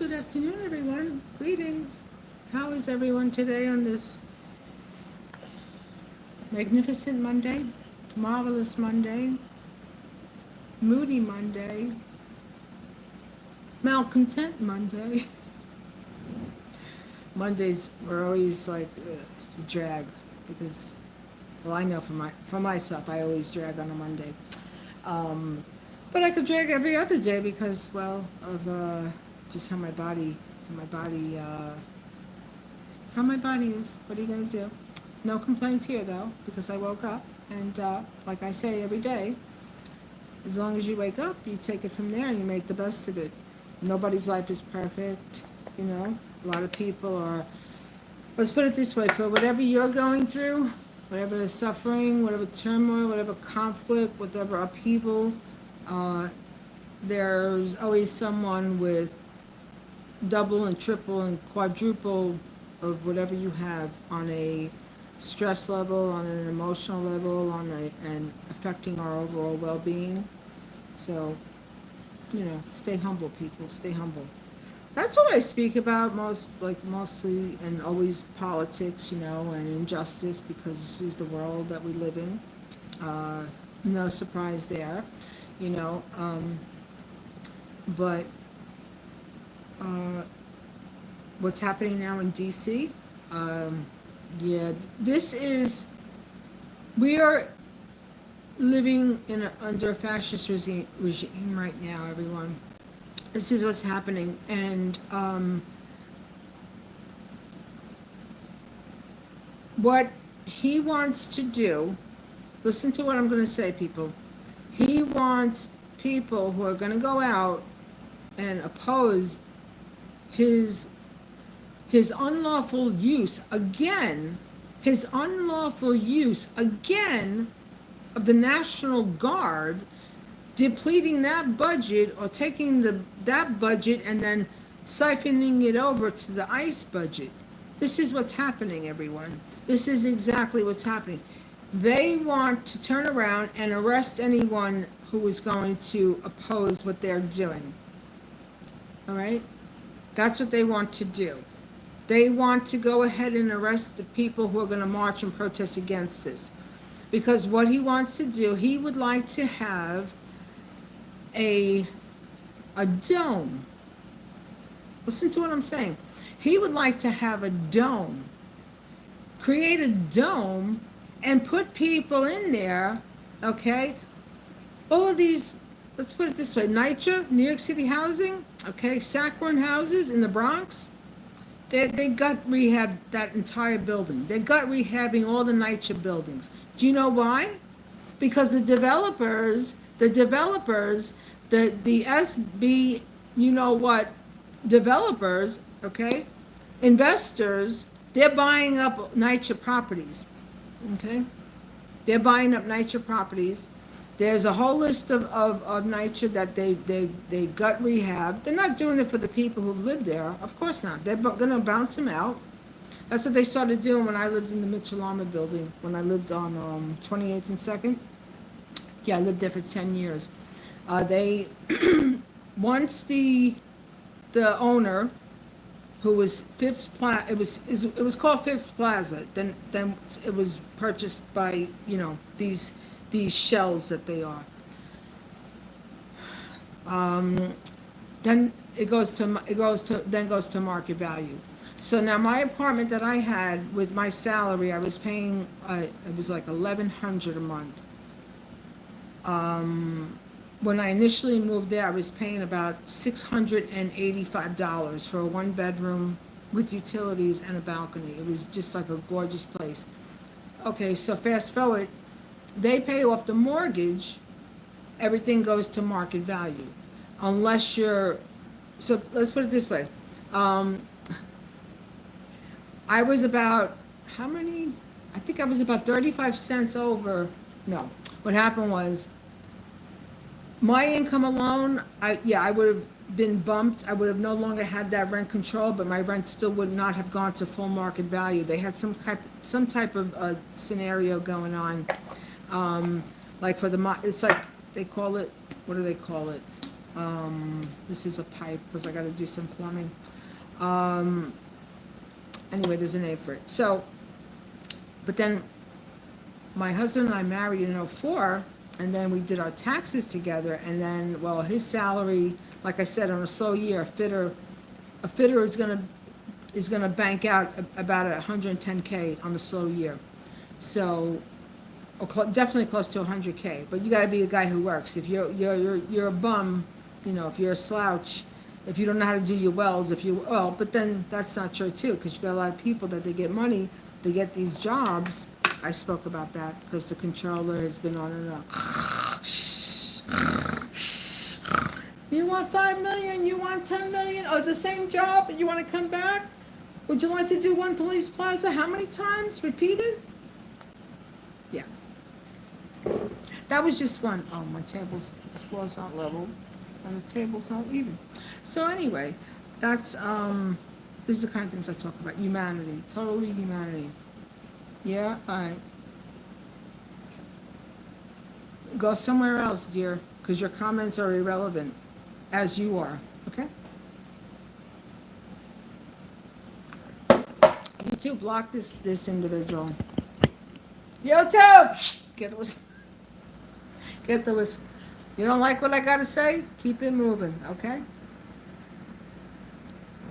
Good afternoon, everyone. Greetings. How is everyone today on this magnificent Monday, marvelous Monday, moody Monday, malcontent Monday? Mondays were always like drag because, well, I know for myself, I always drag on a Monday. Um, but I could drag every other day because, well, of just how my body. It's how my body is. What are you going to do? No complaints here, though, because I woke up. And like I say every day, as long as you wake up, you take it from there and you make the best of it. Nobody's life is perfect, you know. A lot of people are, let's put it this way, for whatever you're going through, whatever suffering, whatever turmoil, whatever conflict, whatever upheaval, uh, there's always someone with double and triple and quadruple of whatever you have on a stress level, on an emotional level, and affecting our overall well-being. So, stay humble, people. Stay humble. That's what I speak about mostly, and always politics, and injustice, because this is the world that we live in. No surprise there, you know. But uh, what's happening now in DC. Yeah, we are living under a fascist regime right now, everyone. This is what's happening. And what he wants to do, listen to what I'm going to say, people. He wants people who are going to go out and oppose his unlawful use again, of the National Guard, depleting that budget, or taking that budget and then siphoning it over to the ICE budget. This is what's happening, everyone. This is exactly what's happening. They want to turn around and arrest anyone who is going to oppose what they're doing. All right? That's what they want to do. They want to go ahead and arrest the people who are going to march and protest against this. Because what he wants to do, he would like to have a dome. Listen to what I'm saying. He would like to have a dome. Create a dome and put people in there, okay? All of these, let's put it this way, NYCHA, New York City Housing, okay, Sackburn houses in the Bronx, they gut rehabbed that entire building. They gut rehabbing all the NYCHA buildings. Do you know why? Because the developers, the SB, you know what, developers, okay, investors, they're buying up NYCHA properties, okay? They're buying up NYCHA properties. There's a whole list of NYCHA that they gut rehab. They're not doing it for the people who've lived there. Of course not. They're going to bounce them out. That's what they started doing when I lived in the Mitchell-Lama building, when I lived on 28th and 2nd. Yeah, I lived there for 10 years. They, once the owner, who was Phipps Plaza, it was called Phipps Plaza, then it was purchased by, these shells that they are. Then it goes to market value. So now my apartment that I had, with my salary, I was paying it was like $1,100 a month. When I initially moved there, I was paying about $685 for a 1-bedroom with utilities and a balcony. It was just like a gorgeous place. Okay, so fast forward, they pay off the mortgage, everything goes to market value. Unless so let's put it this way. I was about, I think I was about 35 cents over. No, what happened was, my income alone, I would have been bumped. I would have no longer had that rent control, but my rent still would not have gone to full market value. They had some type of scenario going on. Like for it's like, they call it, what do they call it? This is a pipe because I got to do some plumbing. Um, anyway, there's a name for it. So, but then my husband and I married in '04, and then we did our taxes together, and then, well, his salary, like I said, on a slow year, a fitter is gonna bank out about 110K on a slow year. So, definitely close to 100K. But you got to be a guy who works. If you're a bum, if you're a slouch, if you don't know how to do your wells, but then that's not true too, because you got a lot of people that they get money, they get these jobs. I spoke about that because the controller has been on and on. You want 5 million? You want 10 million? Oh, the same job? You want to come back? Would you like to do One Police Plaza? How many times? Repeated? Yeah. That was just one. Oh, the floor's not level, and the table's not even. So anyway, these are the kind of things I talk about. Humanity. Totally humanity. Yeah? Alright. Go somewhere else, dear, because your comments are irrelevant, as you are. Okay? YouTube, block this individual. YouTube! Get the whistle. You don't like what I gotta say? Keep it moving, okay?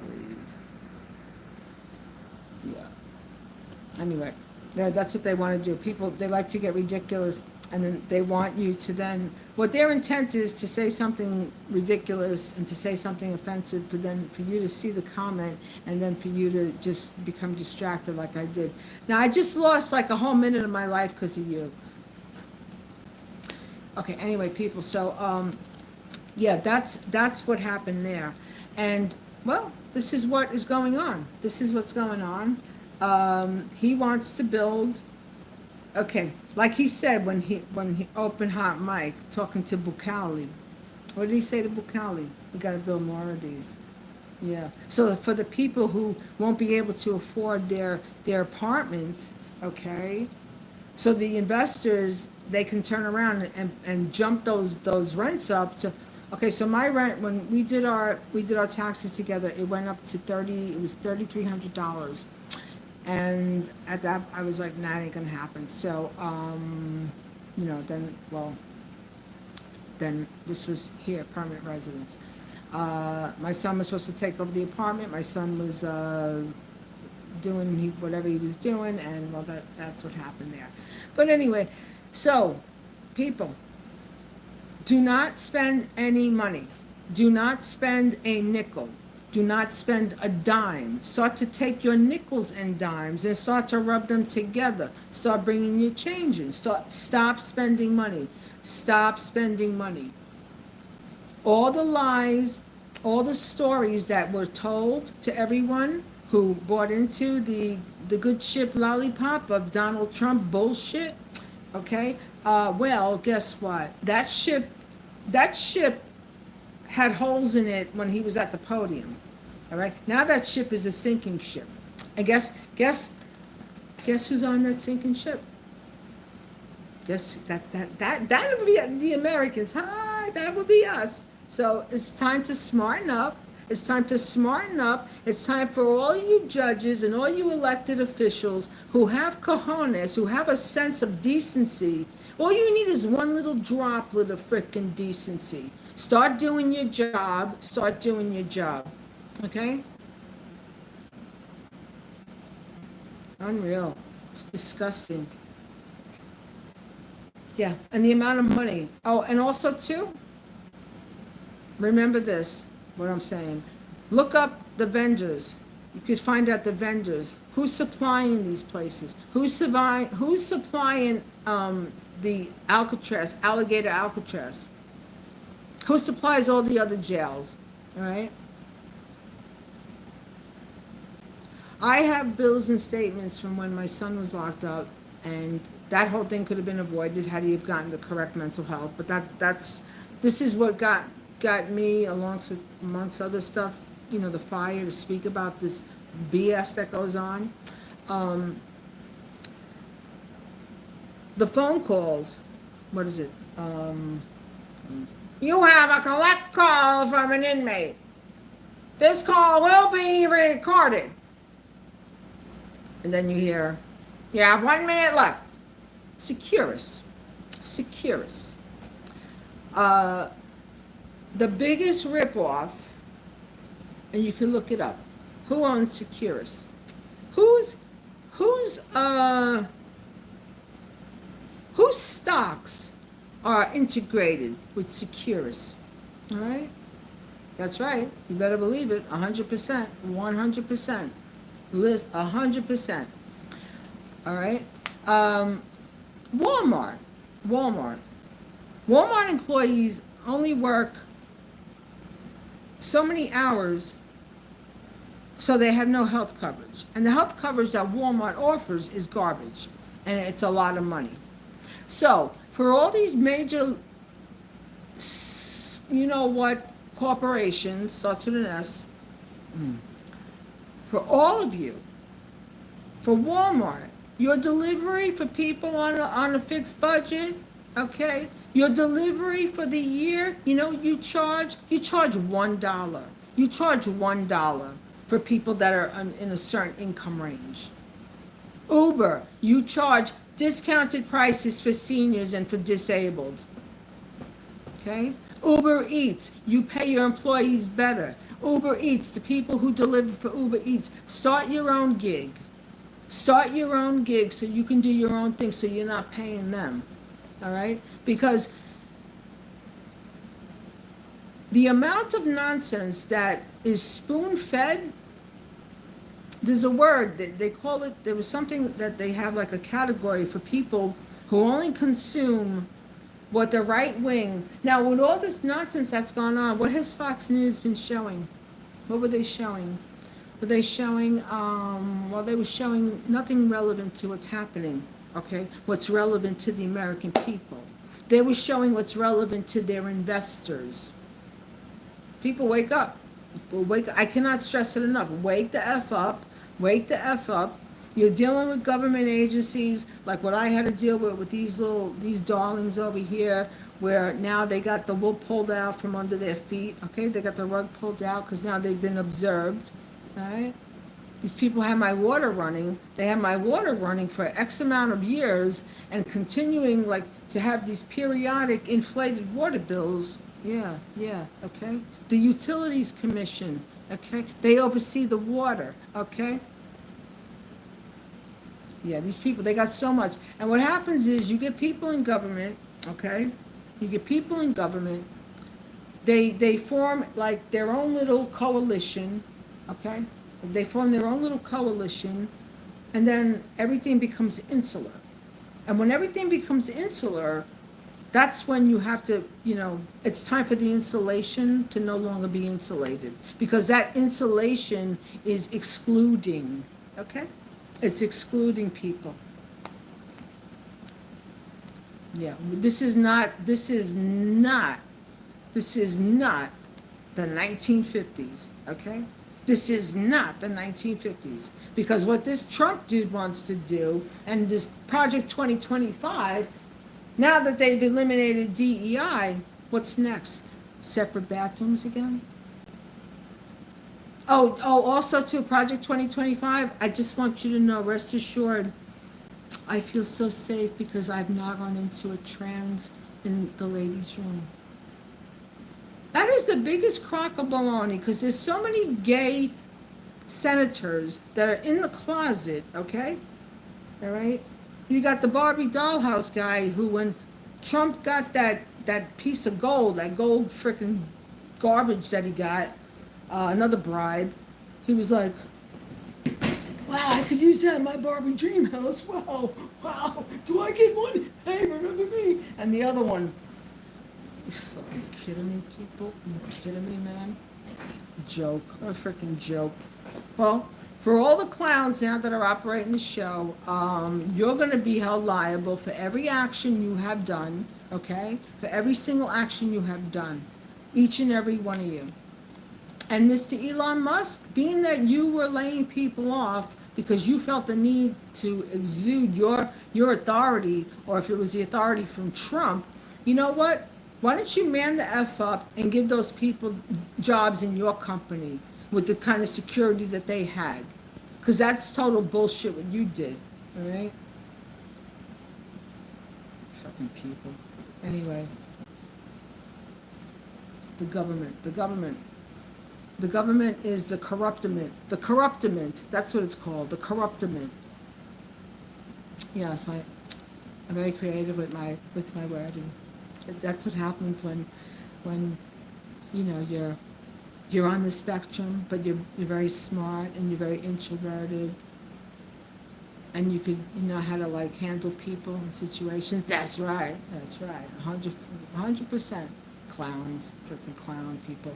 Please. Yeah. Anyway, that's what they want to do. People, they like to get ridiculous, and then they want you to then, what their intent is to say something ridiculous and to say something offensive for you to see the comment and then for you to just become distracted like I did. Now, I just lost like a whole minute of my life because of you. Okay, anyway, people, so, yeah, that's what happened there. And, well, this is what is going on. This is what's going on. He wants to build, okay, like he said when he opened Hot Mic, talking to Bukali. What did he say to Bukali? We got to build more of these. Yeah. So for the people who won't be able to afford their apartments, okay, so the investors, they can turn around and jump those rents up to, okay, so my rent, when we did our taxes together, it went up to $3,300. And at that, I was like, nah, it ain't gonna happen. So, then this was here, permanent residence. My son was supposed to take over the apartment. My son was doing whatever he was doing, and well, that's what happened there. But anyway, so people, do not spend any money. Do not spend a nickel. Do not spend a dime. Start to take your nickels and dimes and start to rub them together. Start bringing your change in. Stop spending money. Stop spending money. All the lies, all the stories that were told to everyone who bought into the good ship lollipop of Donald Trump bullshit, okay? Well, guess what? That ship had holes in it when he was at the podium. All right. Now that ship is a sinking ship. And guess who's on that sinking ship? Guess that would be the Americans. Hi, that would be us. So it's time to smarten up. It's time to smarten up. It's time for all you judges and all you elected officials who have cojones, who have a sense of decency. All you need is one little droplet of frickin' decency. Start doing your job. Start doing your job. Okay? Unreal. It's disgusting. Yeah, and the amount of money. Oh, and also too, remember this, what I'm saying. Look up the vendors. You could find out the vendors. Who's supplying these places? Who's supplying the alligator Alcatraz? Who supplies all the other jails? All right? I have bills and statements from when my son was locked up, and that whole thing could have been avoided had he have gotten the correct mental health. But this is what got me, amongst other stuff, the fire to speak about this BS that goes on. The phone calls, what is it? You have a collect call from an inmate. This call will be recorded. And then you hear, you have 1 minute left. Securus. Securus. The biggest ripoff, and you can look it up. Who owns Securus? Whose stocks are integrated with Securus? All right? That's right. You better believe it. 100%. 100%. List 100%. All right? Walmart. Walmart employees only work so many hours, so they have no health coverage. And the health coverage that Walmart offers is garbage. And it's a lot of money. So, for all these major, you know what, corporations, starts with an S, for all of you, for Walmart, your delivery for people on a fixed budget, okay? Your delivery for the year, you know, you charge $1. You charge $1 for people that are in a certain income range. Uber, you charge discounted prices for seniors and for disabled. Okay? Uber Eats, you pay your employees better. Uber Eats, the people who deliver for Uber Eats, start your own gig. Start your own gig so you can do your own thing so you're not paying them. All right? Because the amount of nonsense that is spoon-fed, there's a word, they call it, there was something that they have like a category for people who only consume what the right wing. Now, with all this nonsense that's gone on, what has Fox News been showing? What were they showing? Were they showing, well, they were showing nothing relevant to what's happening, okay? What's relevant to the American people. They were showing what's relevant to their investors. People, wake up. Wake up. I cannot stress it enough. Wake the F up. Wake the F up. You're dealing with government agencies like what I had to deal with these darlings over here, where now they got the wool pulled out from under their feet, okay? They got the rug pulled out because now they've been observed, all right? These people have my water running. They have my water running for X amount of years and continuing like to have these periodic inflated water bills. Yeah, okay? The Utilities Commission, okay? They oversee the water, okay? Yeah, these people, they got so much. And what happens is you get people in government, okay? You get people in government. They form like their own little coalition, okay? They form their own little coalition, and then everything becomes insular. And when everything becomes insular, that's when you have to, you know, it's time for the insulation to no longer be insulated. Because that insulation is excluding, okay? It's excluding people. Yeah, this is not the 1950s, okay? This is not the 1950s. Because what this Trump dude wants to do, and this Project 2025, now that they've eliminated DEI, what's next? Separate bathrooms again? Oh, also too, Project 2025, I just want you to know, rest assured, I feel so safe because I've not run into a trans in the ladies' room. That is the biggest crock of baloney, because there's so many gay senators that are in the closet, okay? All right? You got the Barbie dollhouse guy who, when Trump got that piece of gold, that gold freaking garbage that he got, another bribe, he was like, wow, I could use that in my Barbie dream house. Wow, do I get one? Hey, remember me? And the other one, you fucking kidding me, people? You kidding me, man? Joke, a freaking joke. Well, for all the clowns now that are operating the show, you're going to be held liable for every action you have done, okay? For every single action you have done, each and every one of you. And Mr. Elon Musk, being that you were laying people off because you felt the need to exude your authority, or if it was the authority from Trump, you know what? Why don't you man the F up and give those people jobs in your company with the kind of security that they had? Because that's total bullshit what you did, all right? Fucking people. Anyway, the government, the government. The government is the corruptiment. The corruptiment. That's what it's called. The corruptiment. Yes, I'm very creative with my wording. That's what happens when you're on the spectrum, but you're very smart and you're very introverted, and you know how to like handle people and situations. That's right. That's right. 100%. Clowns, freaking clown people.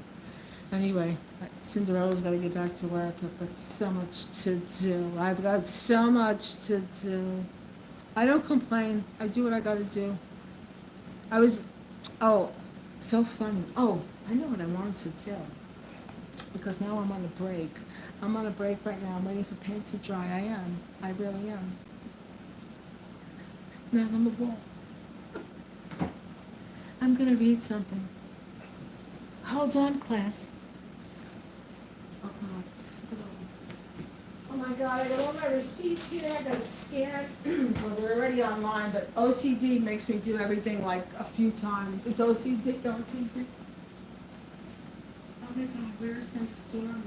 Anyway, Cinderella's got to get back to work. I've got so much to do. I've got so much to do. I don't complain. I do what I got to do. I was, oh, so funny. Oh, I know what I wanted to do. Because now I'm on a break. I'm on a break right now. I'm waiting for paint to dry. I am. I really am. Not on the wall. I'm going to read something. Hold on, class. Oh, God. Oh, my God. I got all my receipts here. I got to scan. Well, they're already online, but OCD makes me do everything like a few times. It's OCD. OCD. Oh, my God. Where's my story?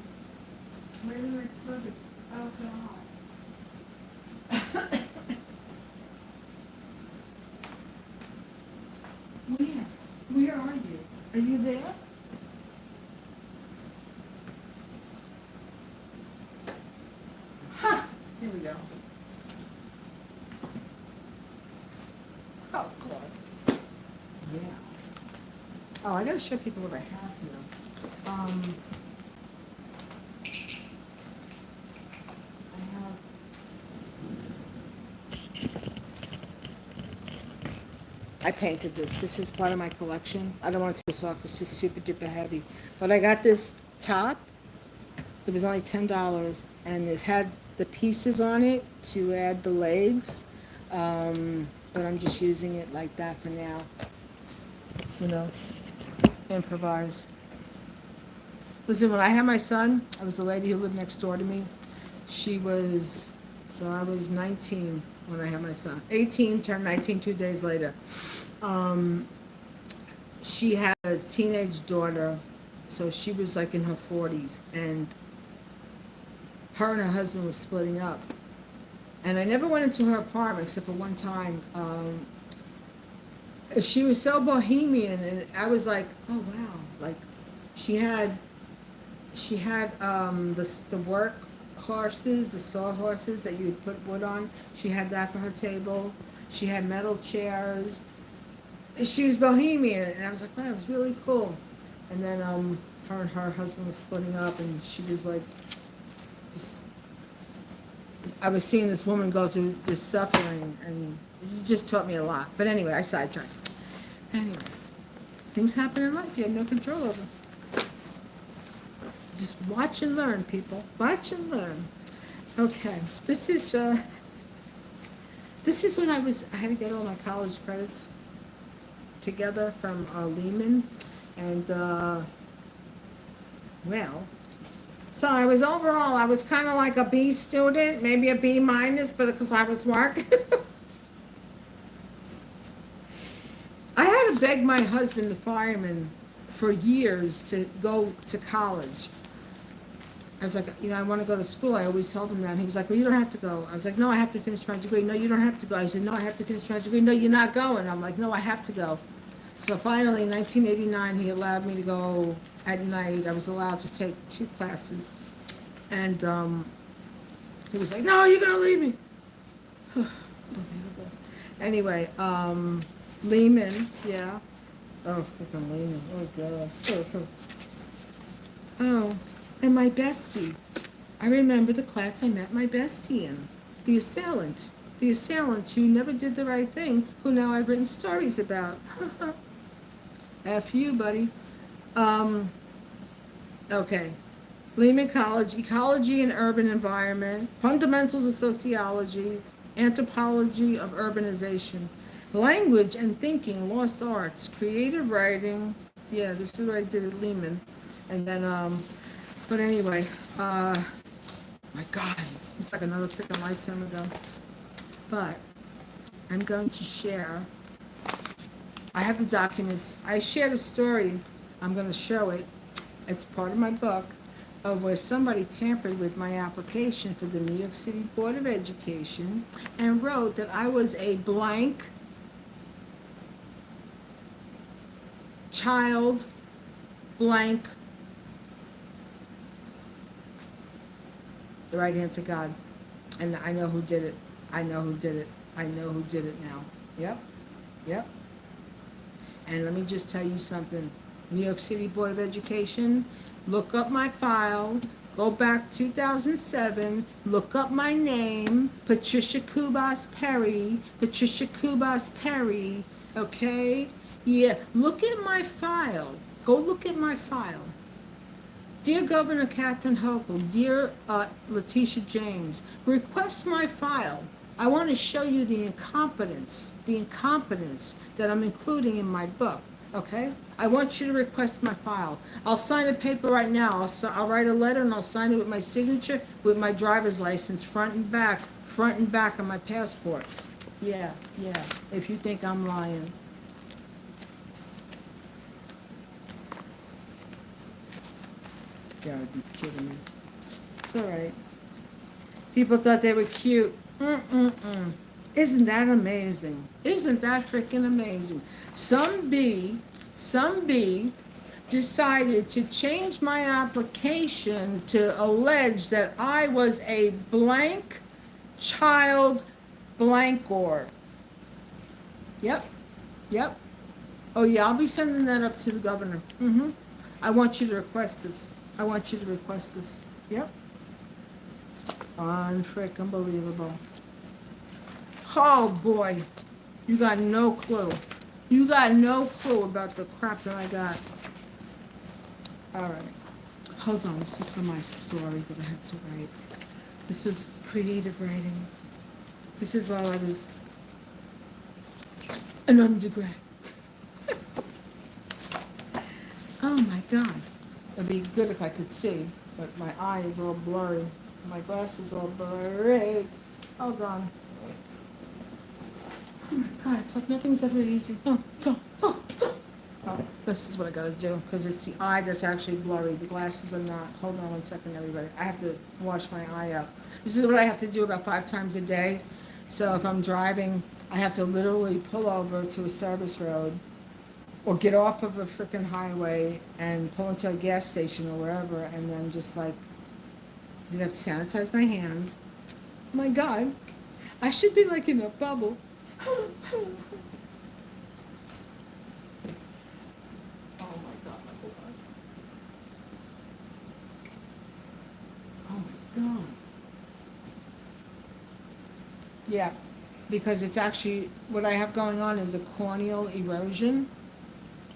Where did I put it? Oh, God. Where? Where are you? Are you there? Ha! Here we go. Oh, God. Yeah. Oh, I gotta show people what I have here. I have. I painted this. This is part of my collection. I don't want to take this off. This is super duper heavy. But I got this top. It was only $10, and it had the pieces on it to add the legs. But I'm just using it like that for now. You know, improvise. Listen, when I had my son, I was a lady who lived next door to me. I was 19 when I had my son. 18, turned 19 2 days later. She had a teenage daughter, so she was like in her 40s, and her and her husband were splitting up. And I never went into her apartment except for one time. She was so bohemian, and I was like, oh wow, like she had the work horses, the sawhorses that you would put wood on. She had that for her table. She had metal chairs. She was bohemian, and I was like, wow, it was really cool. And then her and her husband were splitting up, and she was like, just. I was seeing this woman go through this suffering, and it just taught me a lot. But anyway, I sidetracked. Anyway, things happen in life you have no control over. Just watch and learn, people. Watch and learn. Okay, this is when I had to get all my college credits together from Lehman, and well. So I was kind of like a B student, maybe a B minus, but because I was working. I had to beg my husband, the fireman, for years to go to college. I was like, I want to go to school. I always told him that. And he was like, well, you don't have to go. I was like, no, I have to finish my degree. No, you don't have to go. I said, no, I have to finish my degree. No, you're not going. I'm like, no, I have to go. So finally, in 1989, he allowed me to go at night. I was allowed to take 2 classes. And he was like, no, you're going to leave me. Unbelievable. Anyway, Lehman, yeah. Oh, freaking Lehman. Oh, God. Oh, and my bestie. I remember the class I met my bestie in. The assailant. The assailant who never did the right thing, who now I've written stories about. F you, buddy. Okay. Lehman College, Ecology and Urban Environment, Fundamentals of Sociology, Anthropology of Urbanization. Language and thinking, lost arts, creative writing. Yeah, this is what I did at Lehman. And then, but anyway, my God, it's like another freaking lifetime ago. But I'm going to share. I have the documents. I shared a story. I'm going to show it. It's part of my book of where somebody tampered with my application for the New York City Board of Education and wrote that I was a blank child, blank, the right hand to God. And I know who did it. I know who did it. I know who did it now. Yep. Yep. And let me just tell you something. New York City Board of Education, look up my file, go back 2007, look up my name, Patricia Kubas Perry, okay? Yeah, look at my file. Go look at my file. Dear Governor Catherine Hochul, dear Letitia James, request my file. I want to show you the incompetence that I'm including in my book, okay? I want you to request my file. I'll sign a paper right now. I'll write a letter and I'll sign it with my signature, with my driver's license, front and back of my passport. Yeah, if you think I'm lying. You gotta be kidding me. It's all right. People thought they were cute. Isn't that amazing? Isn't that freaking amazing? Some bee decided to change my application to allege that I was a blank child blankor. Yep. Oh yeah, I'll be sending that up to the governor. I want you to request this. Yep. Unfreaking believable. Oh boy, you got no clue. You got no clue about the crap that I got. All right, hold on. This is for my story that I had to write. This was creative writing. This is while I was an undergrad. Oh my God. It'd be good if I could see, but my eye is all blurry. My glasses all blurry. Hold on. Oh my God, it's like nothing's ever easy. Oh, this is what I gotta do, because it's the eye that's actually blurry. The glasses are not. Hold on one second, everybody. I have to wash my eye out. This is what I have to do about 5 times a day. So if I'm driving, I have to literally pull over to a service road or get off of a freaking highway and pull into a gas station or wherever, and then just like, you have to sanitize my hands. Oh my God, I should be like in a bubble. Oh my God. Oh my God. Yeah, because it's actually, what I have going on is a corneal erosion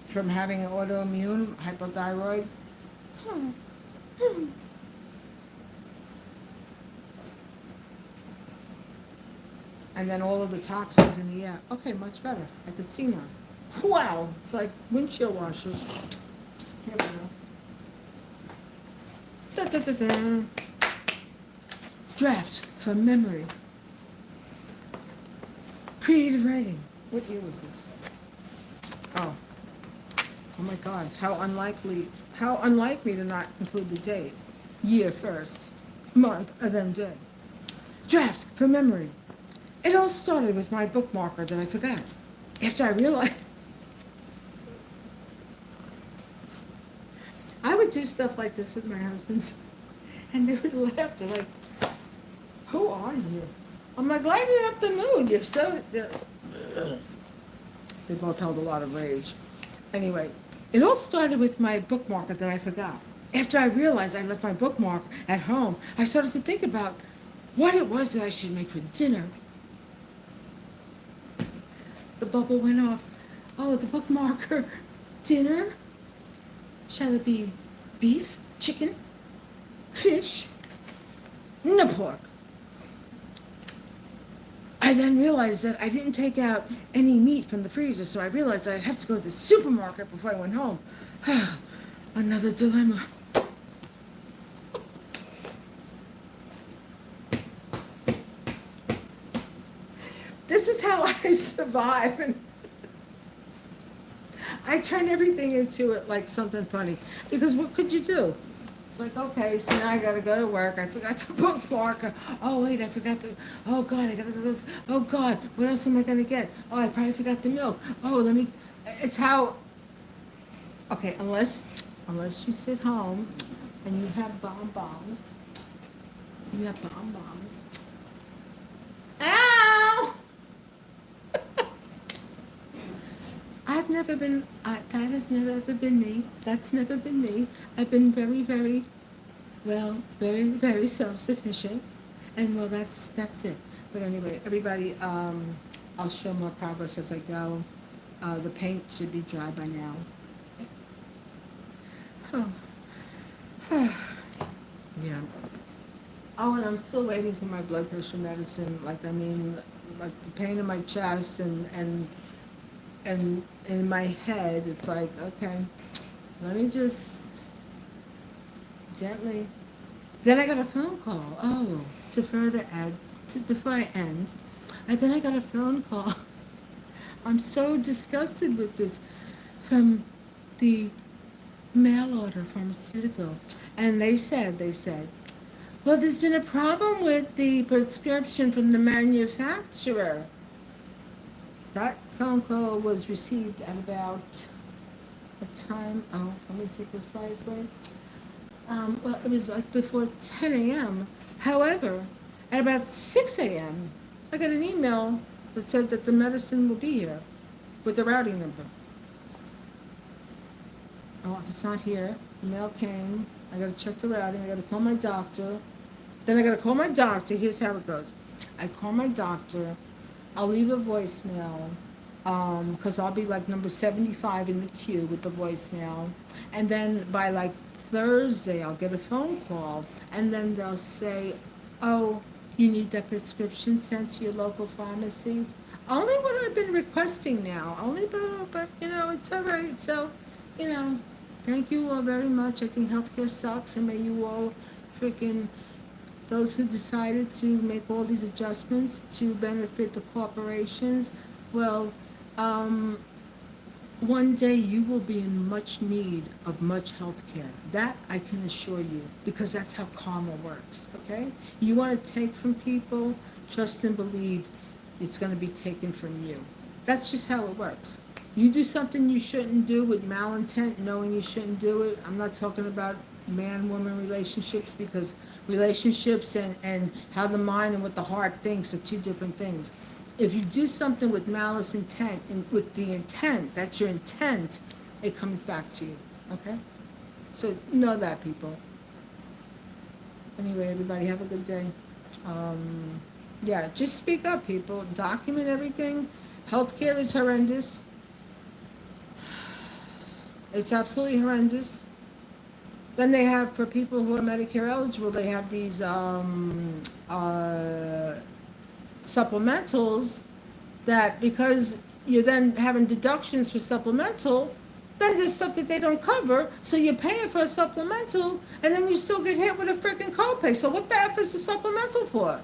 from having an autoimmune hypothyroid. And then all of the toxins in the air. Okay, much better. I could see now. Wow, it's like windshield washers. Here we go. Da, da, da, da. Draft from memory. Creative writing. What year was this? Oh my God, how unlike me to not include the date. Year first, month, and then day. Draft from memory. It all started with my bookmarker that I forgot. After I realized I would do stuff like this with my husbands, and they would laugh. They're like, "Who are you?" I'm like, "Lighten up the mood. You're so." They both held a lot of rage. Anyway, it all started with my bookmarker that I forgot. After I realized I left my bookmark at home, I started to think about what it was that I should make for dinner. The bubble went off. Oh, the bookmarker. Dinner? Shall it be beef, chicken, fish, no pork? I I then realized that I didn't take out any meat from the freezer, so I realized that I'd have to go to the supermarket before I went home. Another dilemma. This is how I survive, and I turn everything into it like something funny. Because what could you do? It's like, okay, so now I gotta go to work. I forgot to bookmark. Oh wait, I forgot to. Oh God, I gotta go. Oh God, what else am I gonna get? Oh, I probably forgot the milk. Oh, let me. It's how. Okay, unless you sit home and you have bonbons. You have bonbons. Ow! I've never been, that has never ever been me. That's never been me. I've been very, very, well, very, very self-sufficient. And well, that's it. But anyway, everybody, I'll show more progress as I go. The paint should be dry by now. Oh. Yeah. Oh, and I'm still waiting for my blood pressure medicine. Like, I mean, like the pain in my chest and in my head, it's like, okay, let me just gently. Then I got a phone call. Oh, to further add, before I end, and then I got a phone call. I'm so disgusted with this from the mail order pharmaceutical, and they said, well, there's been a problem with the prescription from the manufacturer. That phone call was received at about a time, oh, let me see precisely. Well, it was like before 10 a.m. However, at about 6 a.m., I got an email that said that the medicine will be here with the routing number. Oh, if it's not here, the mail came, I gotta check the routing, I gotta call my doctor. Then I gotta call my doctor, here's how it goes. I call my doctor, I'll leave a voicemail, because I'll be like number 75 in the queue with the voicemail. And then by like Thursday, I'll get a phone call, and then they'll say, oh, you need that prescription sent to your local pharmacy. Only what I've been requesting now, only, but it's all right. So, thank you all very much. I think healthcare sucks, and may you all freaking, those who decided to make all these adjustments to benefit the corporations, well, one day you will be in much need of much health care. That I can assure you, because that's how karma works, okay? You want to take from people, trust and believe it's going to be taken from you. That's just how it works. You do something you shouldn't do with malintent, knowing you shouldn't do it. I'm not talking about man-woman relationships, because relationships and how the mind and what the heart thinks are two different things. If you do something with malice intent, and with the intent, that's your intent, it comes back to you, okay? So know that, people. Anyway, everybody, have a good day. Yeah, just speak up, people. Document everything. Healthcare is horrendous. It's absolutely horrendous. Then they have, for people who are Medicare eligible, they have these supplementals that, because you're then having deductions for supplemental, then there's stuff that they don't cover, so you're paying for a supplemental, and then you still get hit with a freaking copay. So what the F is the supplemental for?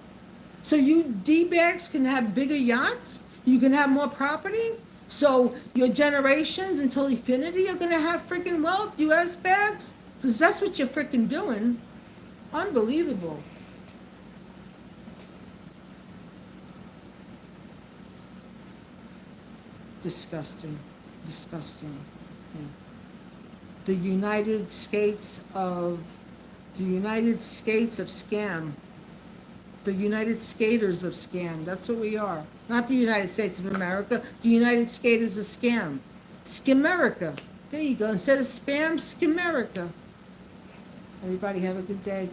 So you D-bags can have bigger yachts? You can have more property? So your generations until infinity are going to have freaking wealth, you S-bags? Because that's what you're freaking doing. Unbelievable. Disgusting. Disgusting. Yeah. The United States of scam. The United Skaters of scam. That's what we are. Not the United States of America. The United Skaters of scam. Skimerica. There you go. Instead of spam, Skimerica. Everybody have a good day.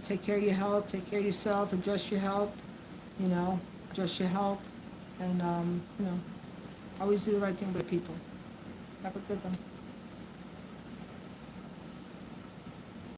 Take care of your health. Take care of yourself. Address your health. Address your health. And, always do the right thing by people. Have a good one.